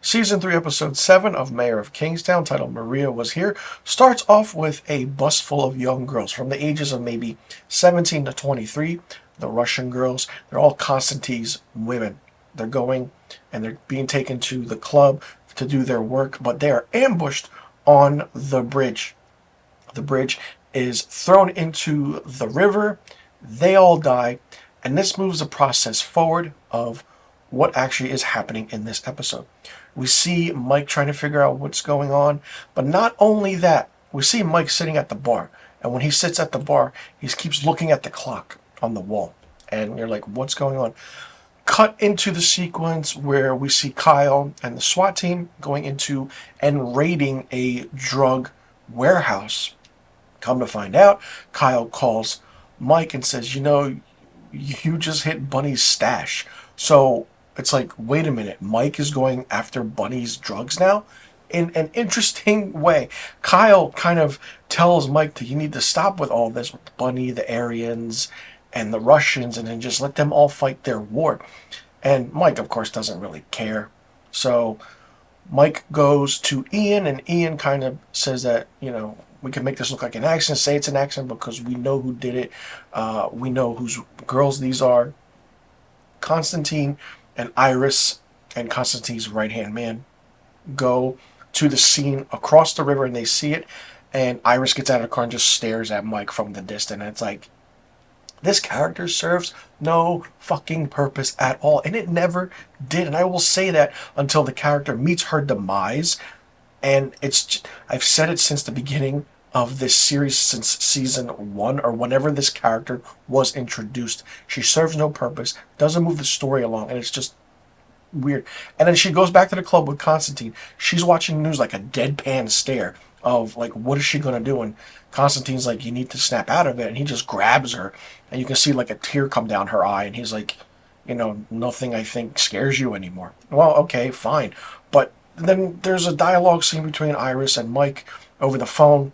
Season 3, Episode 7 of Mayor of Kingstown, titled Marya Was Here, starts off with a bus full of young girls from the ages of maybe 17 to 23. The Russian girls, they're all Konstantine's women. They're going and they're being taken to the club to do their work, but they are ambushed on the bridge. The bridge is thrown into the river. They all die, and this moves the process forward of what actually is happening in this episode. We see Mike trying to figure out what's going on, but not only that, we see Mike sitting at the bar, and when he sits at the bar, he keeps looking at the clock on the wall, and you're like, what's going on? Cut into the sequence where we see Kyle and the SWAT team going into and raiding a drug warehouse. Come to find out, Kyle calls Mike and says, you just hit Bunny's stash. So it's like, wait a minute, Mike is going after Bunny's drugs now? In an interesting way. Kyle kind of tells Mike that you need to stop with all this with Bunny, the Aryans, and the Russians, and then just let them all fight their war. And Mike, of course, doesn't really care. So Mike goes to Ian, and Ian kind of says that, we can make this look like an accident, say it's an accident because we know who did it. We know whose girls these are. Constantine and Iris and Constantine's right-hand man go to the scene across the river, and they see it. And Iris gets out of the car and just stares at Mike from the distance. And it's like, this character serves no fucking purpose at all. And it never did. And I will say that until the character meets her demise. And I've said it since the beginning of this series, since season 1 or whenever this character was introduced. She serves no purpose, doesn't move the story along, and it's just weird. And then she goes back to the club with Constantine. She's watching news like a deadpan stare of like, what is she going to do? And Constantine's like, you need to snap out of it. And he just grabs her, and you can see like a tear come down her eye. And he's like, nothing I think scares you anymore. Well, okay, fine. But then there's a dialogue scene between Iris and Mike over the phone.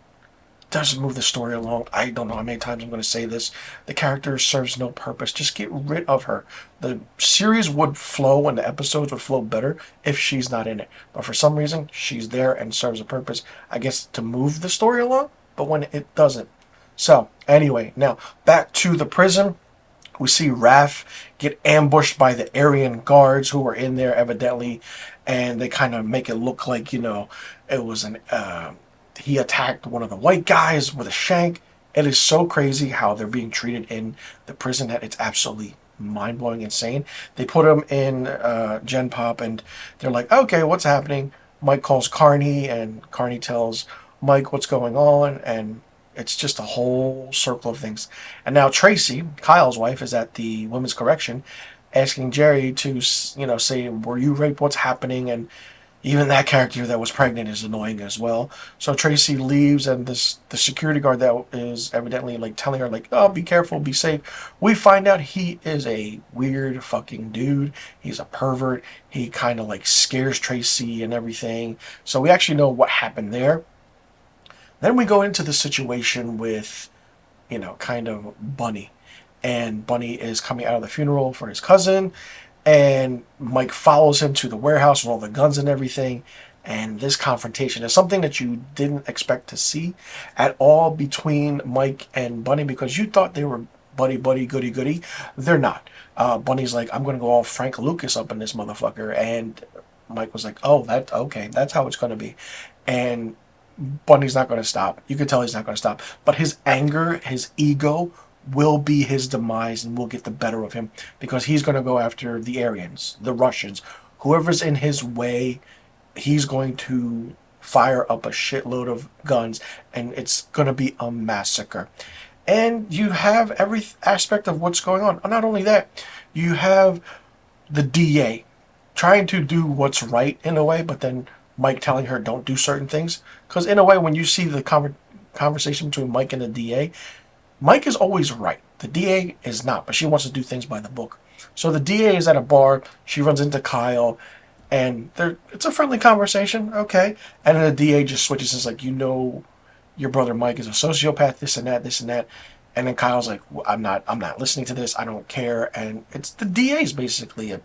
Doesn't move the story along. I don't know how many times I'm going to say this. The character serves no purpose. Just get rid of her. The series would flow and the episodes would flow better if she's not in it. But for some reason, she's there and serves a purpose, I guess, to move the story along, but when it doesn't. So, anyway, now back to the prison. We see Raph get ambushed by the Aryan guards who were in there evidently, and they kind of make it look like, it was he attacked one of the white guys with a shank. It is so crazy how they're being treated in the prison that it's absolutely mind-blowing, insane. They put him in Gen Pop, and they're like, okay, what's happening? Mike calls Carney, and Carney tells Mike what's going on, and it's just a whole circle of things. And now Tracy, Kyle's wife, is at the women's correction asking Jerry to, say, were you raped? What's happening? And even that character that was pregnant is annoying as well. So Tracy leaves, and the security guard that is evidently like telling her like, oh, be careful, be safe. We find out he is a weird fucking dude. He's a pervert. He kind of like scares Tracy and everything. So we actually know what happened there. Then we go into the situation with, kind of Bunny. And Bunny is coming out of the funeral for his cousin. And Mike follows him to the warehouse with all the guns and everything. And this confrontation is something that you didn't expect to see at all between Mike and Bunny, because you thought they were buddy, goody, goody. They're not. Bunny's like, I'm going to go all Frank Lucas up in this motherfucker. And Mike was like, oh, okay. That's how it's going to be. And Bunny's not going to stop. You can tell he's not going to stop. But his anger, his ego will be his demise and will get the better of him, because he's going to go after the Aryans, the Russians, whoever's in his way. He's going to fire up a shitload of guns, and it's going to be a massacre. And you have every aspect of what's going on. Not only that, you have the DA trying to do what's right in a way, but then Mike telling her don't do certain things. Because in a way, when you see the conversation between Mike and the DA, Mike is always right. The DA is not, but she wants to do things by the book. So the DA is at a bar. She runs into Kyle, and it's a friendly conversation, okay. And then the DA just switches and is like, your brother Mike is a sociopath, this and that. And then Kyle's like, well, I'm not listening to this. I don't care. And it's the DA's basically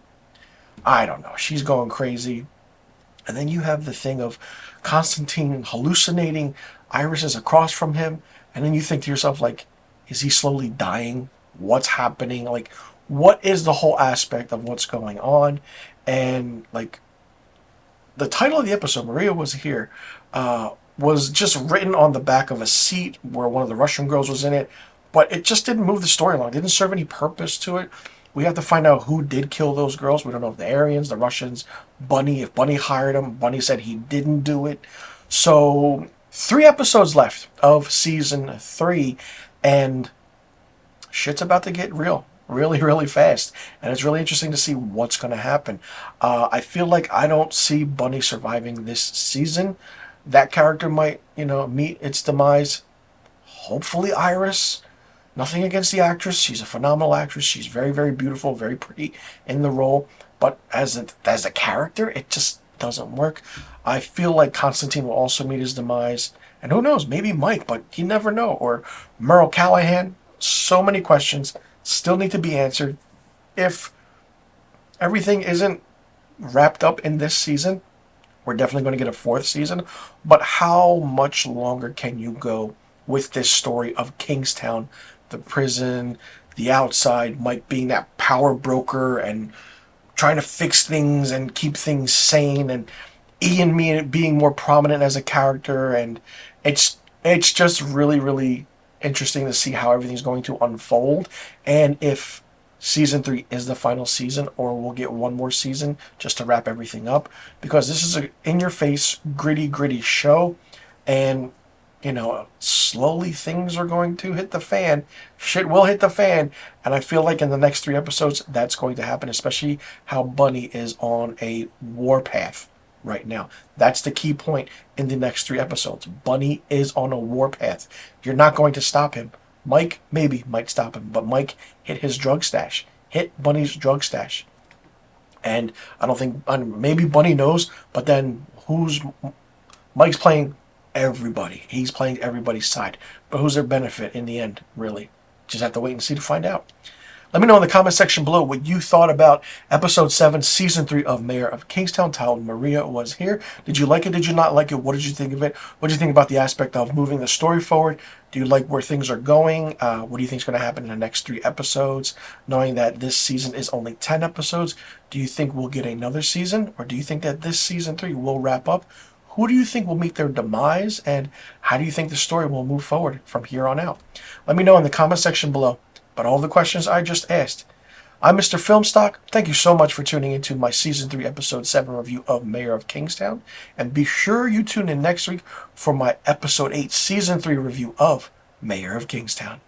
I don't know. She's going crazy. And then you have the thing of Constantine hallucinating. Iris is across from him. And then you think to yourself, like, is he slowly dying? What's happening? Like, what is the whole aspect of what's going on? And, like, the title of the episode, Marya Was Here, was just written on the back of a seat where one of the Russian girls was in it. But it just didn't move the story along. It didn't serve any purpose to it. We have to find out who did kill those girls. We don't know if the Aryans, the Russians, Bunny, if Bunny hired him. Bunny said he didn't do it. So 3 episodes left of season 3, and shit's about to get real really, really fast. And it's really interesting to see what's going to happen. I feel like I don't see Bunny surviving this season. That character might, meet its demise. Hopefully Iris. Nothing against the actress. She's a phenomenal actress. She's very, very beautiful, very pretty in the role. But as a character, it just doesn't work. I feel like Constantine will also meet his demise. And who knows, maybe Mike, but you never know. Or Merle Callahan. So many questions still need to be answered. If everything isn't wrapped up in this season, we're definitely going to get a 4th season. But how much longer can you go with this story of Kingstown, the prison, the outside, Mike being that power broker and trying to fix things and keep things sane, and Ian being more prominent as a character, and it's just really, really interesting to see how everything's going to unfold, and if season 3 is the final season, or we'll get one more season just to wrap everything up, because this is a in-your-face, gritty show, and slowly things are going to hit the fan. Shit will hit the fan, and I feel like in the next 3 episodes that's going to happen, especially how Bunny is on a warpath right now. That's the key point in the next 3 episodes. Bunny is on a warpath. You're not going to stop him. Mike maybe might stop him, but Mike hit his drug stash. Hit Bunny's drug stash. And I don't think, maybe Bunny knows, but then Mike's playing everybody. He's playing everybody's side. But who's their benefit in the end, really? Just have to wait and see to find out. Let me know in the comment section below what you thought about episode 7, season 3 of Mayor of Kingstown, titled Marya Was Here. Did you like it? Did you not like it? What did you think of it? What did you think about the aspect of moving the story forward? Do you like where things are going? What do you think is going to happen in the next 3 episodes? Knowing that this season is only 10 episodes, do you think we'll get another season? Or do you think that this season 3 will wrap up? Who do you think will meet their demise? And how do you think the story will move forward from here on out? Let me know in the comment section below. But all the questions I just asked. I'm Mr. Filmstock. Thank you so much for tuning into my Season 3, Episode 7 review of Mayor of Kingstown. And be sure you tune in next week for my Episode 8, Season 3 review of Mayor of Kingstown.